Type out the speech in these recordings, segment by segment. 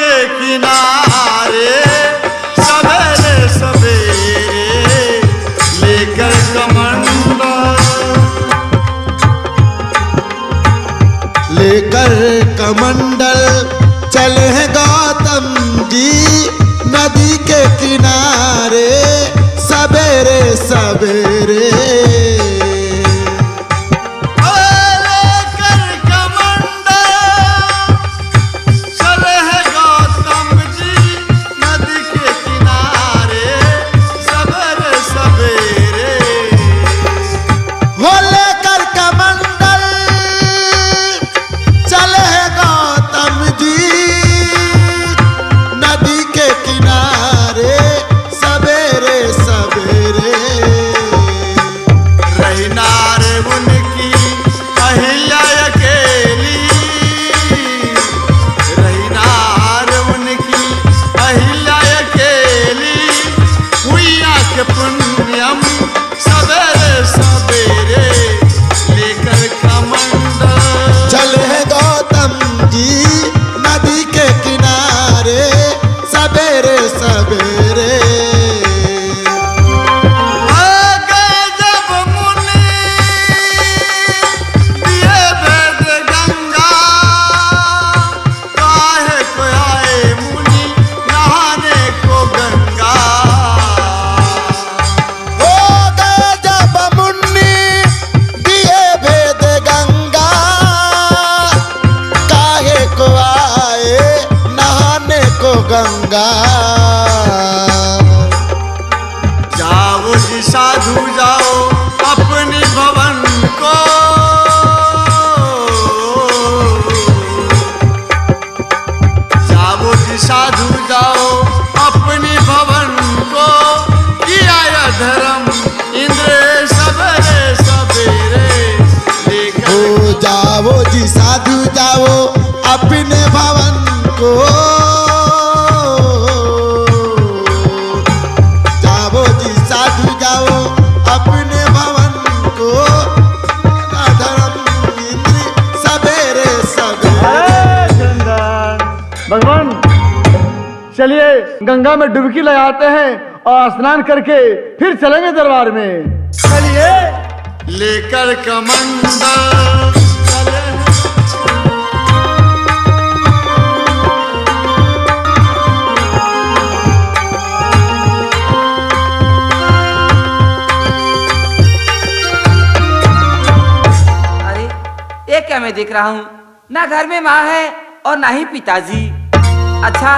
के किनारे सवेरे सवेरे लेकर कमंडल चले हैं गौतम जी नदी के किनारे सवेरे सवेरे। गंगा जाओ जी साधु जाओ अपने भवन को, जाओ जी साधु जाओ अपने भवन को, किया या धर्म इंद्र सवेरे सवेरे लेकर। ओ जाओ जी साधु जाओ अपने भवन को, भगवान चलिए गंगा में डुबकी लगाते हैं और स्नान करके फिर चलेंगे दरबार में। चलिए लेकर कमंडल चले अरे ये क्या मैं देख रहा हूँ, ना घर में माँ है और ना ही पिताजी। अच्छा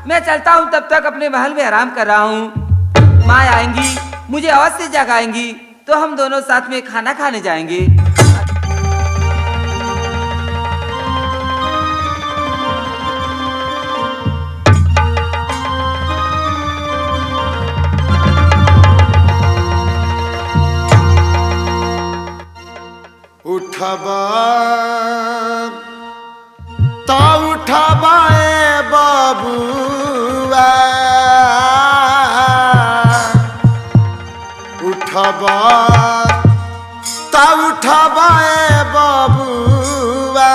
मैं चलता हूँ, तब तक अपने महल में आराम कर रहा हूँ। माँ आएंगी मुझे अवश्य जगाएंगी तो हम दोनों साथ में खाना खाने जाएंगे। उठबा ता उठबाए बाबुआ, उठबा ता उठबाए बाबुआ,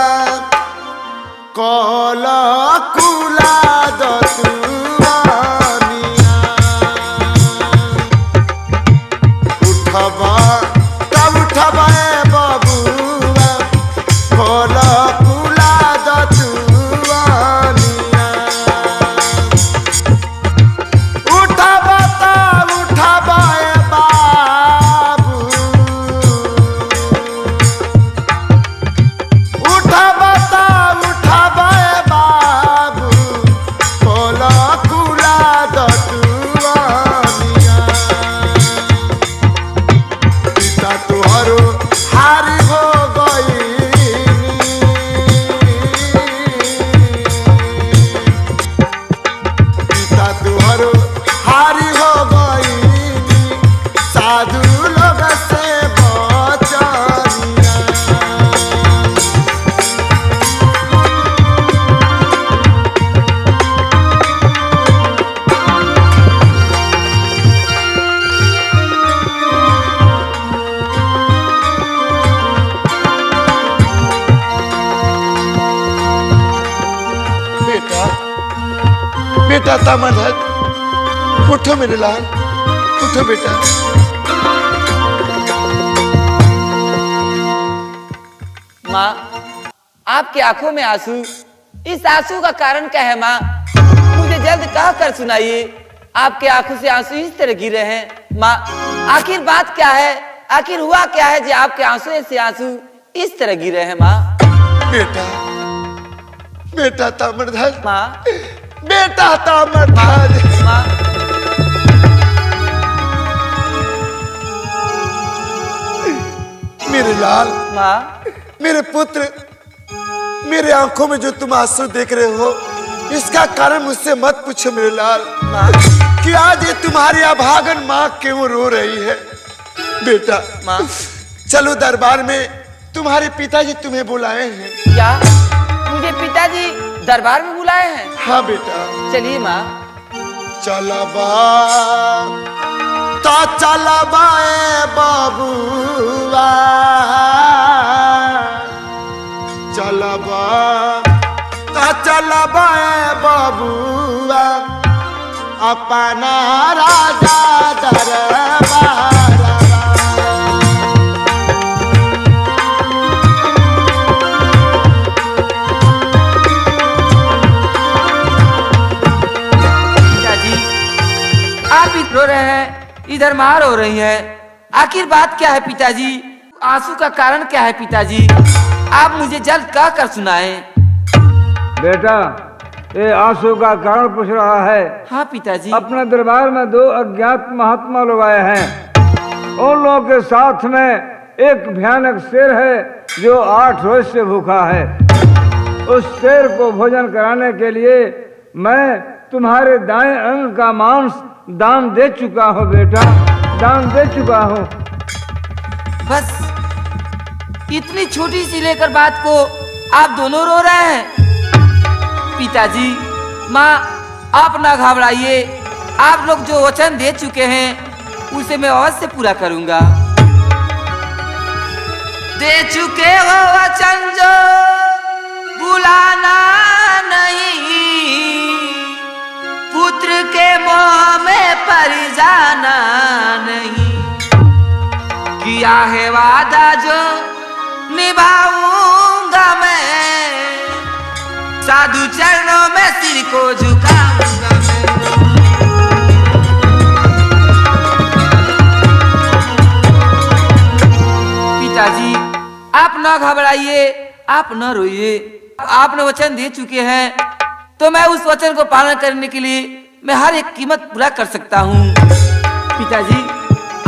कल कुला दतुआनिया। उठबा ता उठबाए बाबुआ, कल कुला दतुआनिया। उठबा ता उठबाए बाबू, बेटा तामरध्वज, उठो मेरे लाल, उठो बेटा। माँ, आपकी आंखों में आंसू, इस आंसू का कारण क्या है माँ? मुझे जल्द कह कर सुनाइए। आपके आंखों से आंसू इस तरह गिरे हैं माँ, आखिर बात क्या है? आखिर हुआ क्या है जो आपके आंसू से आंसू इस तरह गिरे हैं माँ? बेटा, बेटा तामरध्वज, माँ, बेटा तामरध्वज, माँ, मेरे लाल, माँ, मेरे पुत्र, मेरे आंखों में जो तुम आंसू देख रहे हो, इसका कारण मुझसे मत पूछो मेरे लाल कि आज ये तुम्हारी अभागन माँ क्यों रो रही है। बेटा, माँ, चलो दरबार में, तुम्हारे पिताजी तुम्हें बुलाए हैं। क्या मुझे पिताजी दरबार में बुलाए हैं? हाँ बेटा, चलिए माँ। चलबा तो चलबा ए बाबूआ, चलबा तो चलबा ए बाबूआ, अपना राजा दरबार। आप रो रहे हैं, इधर माँ रो रही है, आखिर बात क्या है पिताजी? आंसू का कारण क्या है पिताजी? आप मुझे जल्द कह कर सुनाएं। बेटा, ये आंसू का कारण पूछ रहा है। हाँ पिताजी। अपने दरबार में 2 अज्ञात महात्मा लोग आए हैं। उन लोगों के साथ में एक भयानक शेर है जो 8 रोज से भूखा है। उस शेर को भोजन कराने के लिए मैं तुम्हारे दाएं अंग का मांस दान दे चुका हूँ बेटा, दान दे चुका हूँ। बस इतनी छोटी सी लेकर बात को आप दोनों रो रहे हैं। पिताजी, माँ, आप ना घबराइए, आप लोग जो वचन दे चुके हैं उसे मैं अवश्य पूरा करूंगा। दे चुके हो वचन जो बुलाना नहीं, पुत्र के मोह में पड़ जाना नहीं, किया है वादा जो निभाऊंगा मैं, साधु चरणों में सिर को झुकाऊंगा मैं। पिताजी, आप न घबराइए, आप न रोइए, आपने वचन दे चुके हैं तो मैं उस वचन को पालन करने के लिए मैं हर एक कीमत पूरा कर सकता हूँ। पिताजी,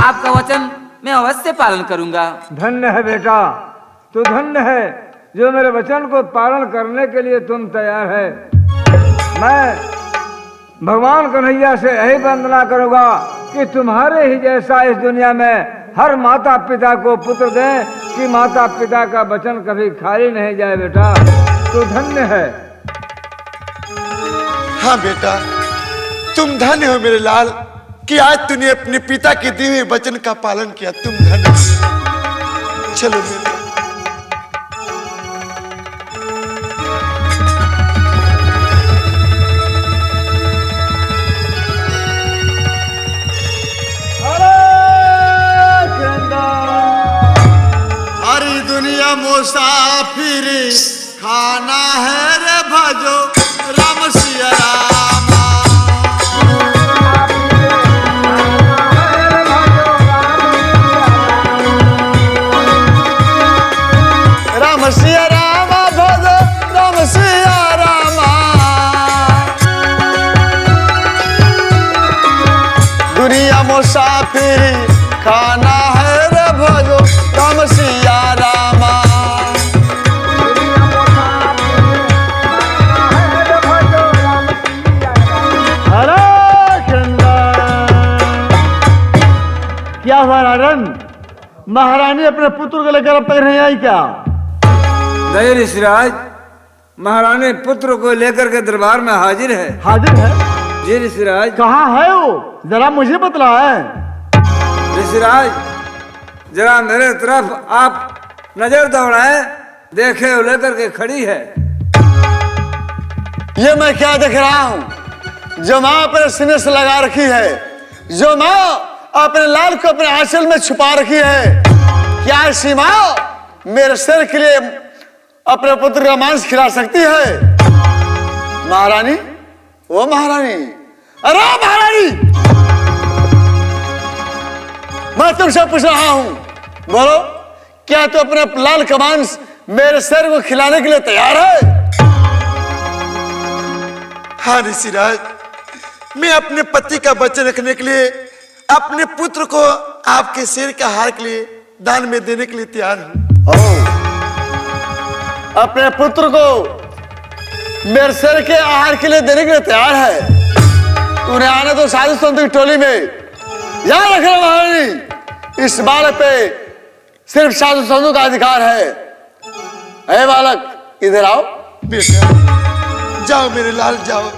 आपका वचन मैं अवश्य पालन करूंगा। धन्य है बेटा, तू धन्य है जो मेरे वचन को पालन करने के लिए तुम तैयार है। मैं भगवान कन्हैया से यही वंदना करूंगा कि तुम्हारे ही जैसा इस दुनिया में हर माता पिता को पुत्र दे कि माता पिता का वचन कभी खाली नहीं जाए। बेटा, तू धन्य है। हाँ बेटा, तुम धन्य हो मेरे लाल कि आज तूने अपने पिता के दिए हुए वचन का पालन किया। तुम धन्य हो। चलो मेरे हरी दुनिया मुसाफिर खाना है रे भजो राम सिया रामा। राम सिया रामा भजो राम सिया रामा। दुनिया मुसाफिर खाना है रे भजो राम सिया रामा। क्या हुआ राजन? महारानी अपने पुत्र को लेकर अब तक नहीं आई क्या? नहीं ऋषिराज, महारानी पुत्र को लेकर के दरबार में हाजिर है। हाजिर है? जी ऋषिराज। कहाँ है वो? जरा मुझे बतला है। ऋषिराज, जरा मेरे तरफ आप नजर दौड़ाएं, देखे वो लेकर के खड़ी है। ये मैं क्या देख रहा हूँ? जो माँ अपने सीने से लगा रखी है, जो माँ अपने लाल को अपने आंचल में छुपा रखी है, क्या ऐसी माँ मेरे सिर के लिए अपने पुत्र का मांस खिला सकती है? महारानी, ओ महारानी, अरे महारानी, मैं तुमसे पूछ रहा हूं, बोलो, क्या तू अपने लाल का मांस मेरे सिर को खिलाने के लिए तैयार है? हाँ ऋषिराज, मैं अपने पति का वचन रखने के लिए अपने पुत्र को आपके सिर का हार के लिए दान में देने के लिए तैयार हूं। अपने पुत्र को मेरे सिर के आहार के लिए देने के लिए तैयार है? तूने आने तो साधु संत की टोली में याद रखना महारानी, इस बालक पे सिर्फ साधु संतों का अधिकार है। ऐ बालक, इधर आओ। बेटा जाओ मेरे लाल, जाओ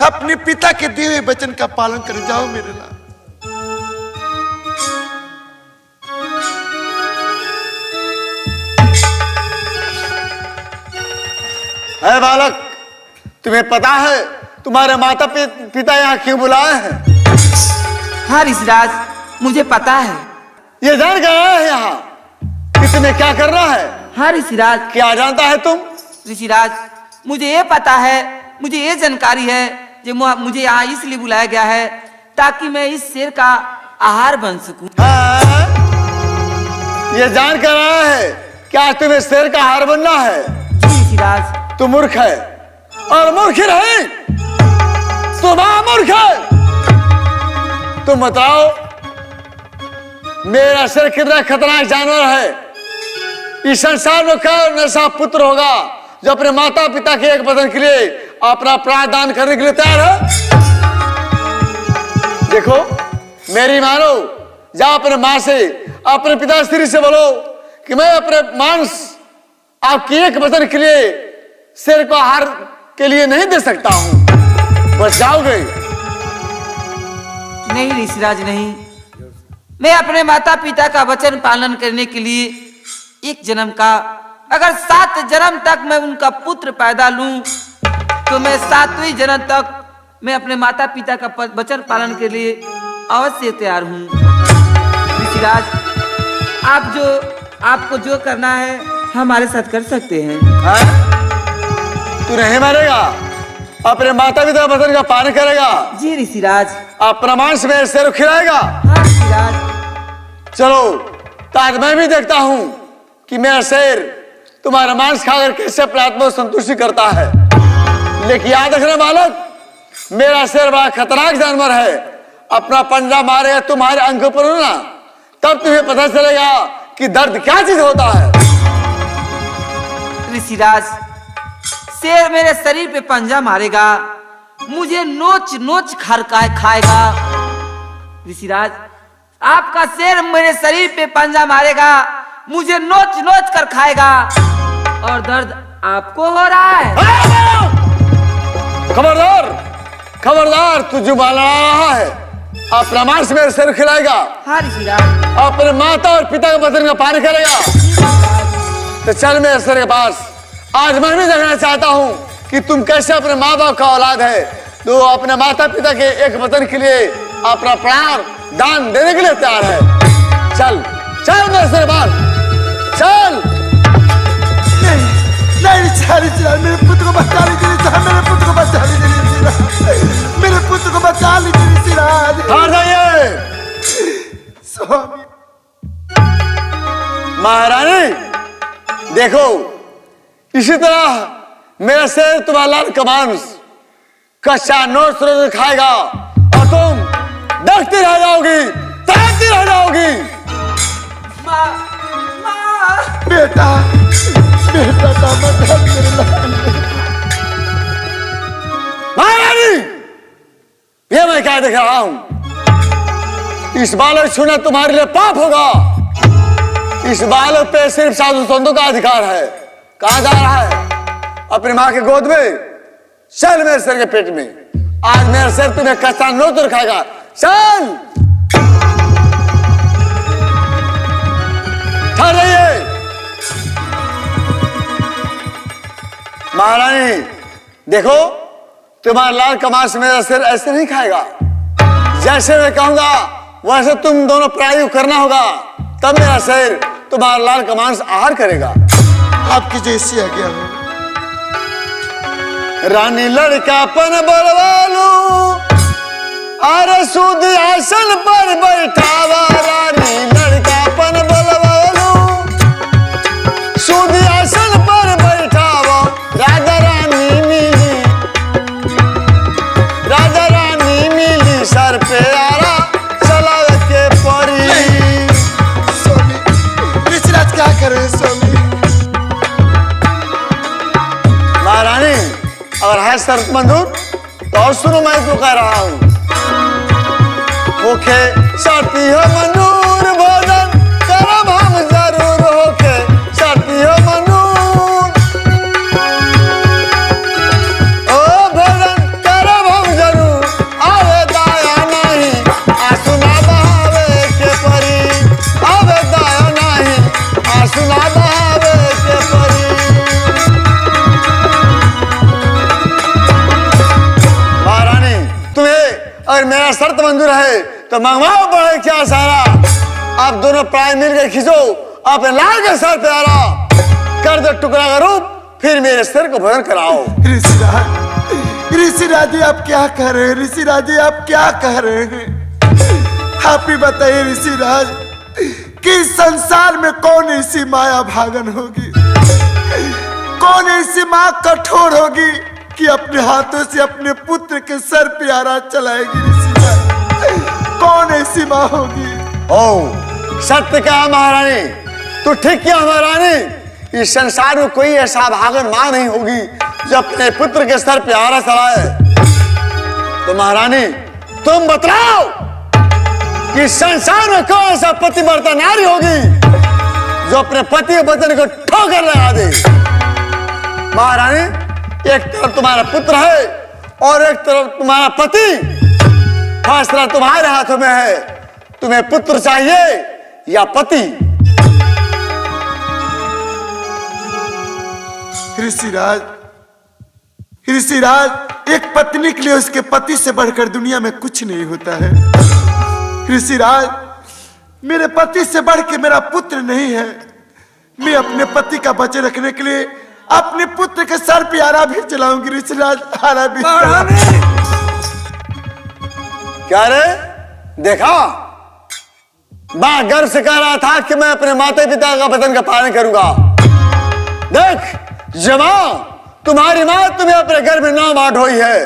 अपने पिता के दिए हुए वचन का पालन कर जाओ मेरे लाल। ऐ बालक, तुम्हें पता है तुम्हारे माता पिता यहाँ क्यों बुलाए हैं? हाँ ऋषिराज, मुझे पता है। ये जान कर आया है यहाँ कि तुम्हें क्या करना है? हाँ ऋषिराज। क्या जानता है तुम? ऋषिराज, मुझे ये पता है, मुझे ये जानकारी है कि मुझे यहाँ इसलिए बुलाया गया है ताकि मैं इस शेर का आहार बन सकूं। हाँ? ये जान कर आया है क्या तुम्हें शेर का आहार बनना है? जी ऋषिराज। तू मूर्ख है, और मूर्ख रहे, तू मूर्ख है। तुम बताओ, मेरा शेर कितना खतरनाक जानवर है। इस संसार में कौन ऐसा पुत्र होगा जो अपने माता पिता के एक वचन के लिए अपना प्राण दान करने के लिए तैयार है? देखो, मेरी मानो, जाओ अपने मां से, अपने पिता स्त्री से बोलो कि मैं अपने मांस आपकी एक वचन के लिए शेर को आहार के लिए नहीं दे सकता हूं। बस जाओगे? नहीं ऋषिराज, नहीं। मैं अपने माता पिता का वचन पालन करने के लिए एक जन्म का, अगर 7 जन्म तक मैं उनका पुत्र पैदा लूं तो मैं 7वें जन्म तक मैं अपने माता पिता का वचन पालन के लिए अवश्य तैयार हूं। ऋषिराज, आपको जो करना है हमारे साथ कर सकते हैं। तू नहीं मरेगा, अपने माता पिता का वचन का पालन करेगा। जी ऋषिराज। अपना मांस में शेर खिलाएगा। हाँ ऋषिराज। चलो, तो आज मैं भी देखता हूं कि मेरा शेर तुम्हारा मांस खाकर कैसे अपने आत्मा को संतुष्टि करता है। लेकिन याद रखना बालक, मेरा शेर बड़ा खतरनाक जानवर है। अपना पंजा मारेगा तुम्हारे अंग पर ना, तब तुम्हें पता चलेगा कि दर्द क्या चीज होता है। ऋषिराज, शेर मेरे शरीर पे पंजा मारेगा, मुझे नोच नोच खाएगा। ऋषिराज, आपका शेर मेरे शरीर पे पंजा मारेगा, मुझे नोच नोच कर खाएगा, और दर्द आपको हो रहा है। खबरदार, खबरदार, तू जुबान लड़ा रहा है। अपना मांस मेरे शेर खिलाएगा। हाँ ऋषिराज। अपने माता और पिता के वचन का पालन करेगा। तो चल मेरे शेर के पास। आज मैं भी देखना चाहता हूं कि तुम कैसे अपने माँ बाप का औलाद है, तो अपने माता पिता के एक वचन के लिए अपना प्राण दान देने के लिए तैयार है। चल चल मेरे शेर के पास, चल। नहीं ऋषिराज, मेरे पुत्र को बचा लीजिए ऋषिराज, मेरे पुत्र को बचा लीजिए ऋषिराज, मेरे पुत्र को बचा लीजिए ऋषिराज। हार जाइए स्वामी। महारानी, देखो, इसी तरह मेरा शेर तुम्हारा लाल का मांस कच्चा नोट रोज खाएगा, और तुम देखती रह जाओगी, तड़पती रह जाओगी। बेटा बेटा मेरे लाल। महारानी, ये मैं क्या देख रहा हूं? इस बालक छूना तुम्हारे लिए पाप होगा। इस बालक पे सिर्फ साधु संतों का अधिकार है। कहां जा रहा है? अपनी मां के गोद में। चल मेरे सिर के पेट में। आज मेरा सिर तुम्हें कच्चा नोट खाएगा। चल, ठहर जाइए। महारानी, देखो, तुम्हारा लाल का मांस मेरा सिर ऐसे नहीं खाएगा। जैसे मैं कहूंगा वैसे तुम दोनों प्राणायाम करना होगा, तब मेरा सिर तुम्हारा लाल का मांस आहार करेगा। आपकी जैसी आज्ञा हो। रानी लड़कापन बलवालू, अरे सूद आसन पर बैठावा। रानी लड़कापन बलवालू, सूद आसन पर बैठावा। राजा रानी मिली, राजा रानी मिली, सर पे आरा चला के परी। स्वामी ऋषिराज क्या करे स्वामी? महारानी अगर है शर्त मंजूर तो और सुनो, मैं तो कह रहा हूं। होके साथी हो मंजूर, भोजन करब हम जरूर। होके साथी हो मंजूर, ओ भोजन करब हम जरूर। आवे दाया नहीं आंसू ना बहावे के परी। आवे दाया नहीं आंसू ना बहावे के परी। महारानी तुम्हें अगर मेरा शर्त मंजूर है तो मंगवाओ बड़े क्या सारा। आप दोनों प्राय मिलकर खींचो अपने लाल के सर पे आरा, कर दो टुकड़ा का रूप, फिर मेरे सिर को भोजन कराओ। ऋषिराज जी आप क्या कह रहे हैं? ऋषिराज जी आप क्या कह रहे हैं? आप ही बताइए ऋषिराज कि संसार में कौन ऐसी माया भागन होगी, कौन ऐसी माँ कठोर होगी कि अपने हाथों से अपने पुत्र के सर पे आरा चलाएगी? ऋषिराज कौन ऐसी माँ होगी? ओ सत्य कहा महारानी, तो ठीक किया महारानी। इस संसार में कोई ऐसा भागन मां नहीं होगी जो अपने पुत्र के सर पे आरा चलाए। तो महारानी तुम बताओ कि संसार में कौन ऐसा पतिव्रता नारी होगी जो अपने पति के वचन को ठोकर लगा दे। महारानी एक तरफ तुम्हारा पुत्र है और एक तरफ तुम्हारा पति, फैसला तुम्हारे हाथों में है। तुम्हें पुत्र चाहिए या पति? ऋषिराज, ऋषिराज एक पत्नी के लिए उसके पति से बढ़कर दुनिया में कुछ नहीं होता है। ऋषिराज मेरे पति से बढ़ के मेरा पुत्र नहीं है। मैं अपने पति का वचन रखने के लिए अपने पुत्र के सर पे आरा भी चलाऊंगी। ऋषिराज आरा भी क्या रे देखा, मां गर्व से कह रहा था कि मैं अपने माता पिता का वचन का पालन करूंगा। देख जमा, तुम्हारी मां तुम्हें अपने घर में 9 बार ढोई है।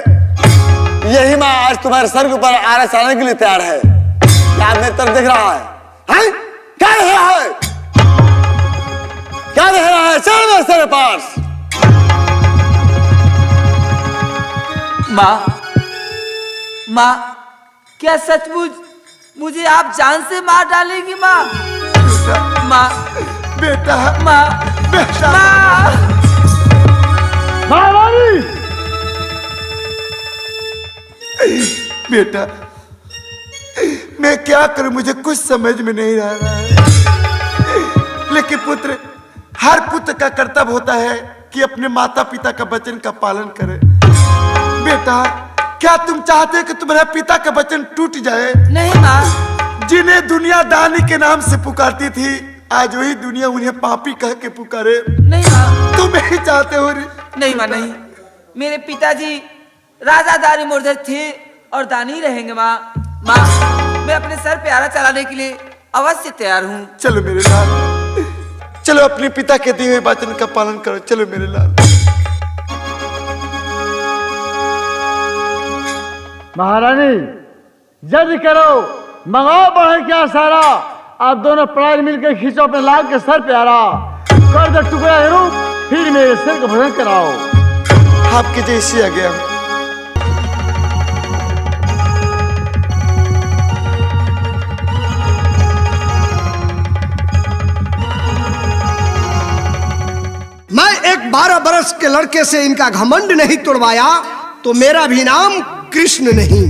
यही मां आज तुम्हारे सर के ऊपर आरा चलाने के लिए तैयार है। क्या मेरी तरफ देख रहा है? हैं? क्या देख रहा है? क्या देख रहा है? चल मेरे सर पास। माँ, माँ क्या सचमुच मुझे आप जान से मार डालेगी? माँ, माँ, बेटा, माँ, बेटा, माँ। महारानी बेटा मैं क्या करूं, मुझे कुछ समझ में नहीं आ रहा है। लेकिन पुत्र, हर पुत्र का कर्तव्य होता है कि अपने माता पिता का वचन का पालन करे। बेटा क्या तुम चाहते हो कि तुम्हारे पिता का वचन टूट जाए? नहीं माँ। जिन्हें दुनिया दानी के नाम से पुकारती थी, आज वही दुनिया उन्हें पापी कह के पुकारे। नहीं माँ। तुम ही चाहते हो? नहीं माँ नहीं, मेरे पिताजी राजा दानी मुर्धर थे और दानी रहेंगे। माँ, माँ मैं अपने सर पे आरा चलाने के लिए अवश्य तैयार हूँ। चलो मेरे लाल, चलो अपने पिता के दिए हुए वचन का पालन करो। चलो मेरे लाल। महारानी जल्दी करो, मंगाओ बढ़े क्या सारा। आप दोनों प्राय मिलकर खींचो अपने लाल के सर पे आरा, कर दो टुकड़ा रूप, फिर मेरे सिर को भोजन कराओ। आपके जैसी आ गया। मैं एक 12 बरस के लड़के से इनका घमंड नहीं तोड़वाया तो मेरा भी नाम कृष्ण नहीं।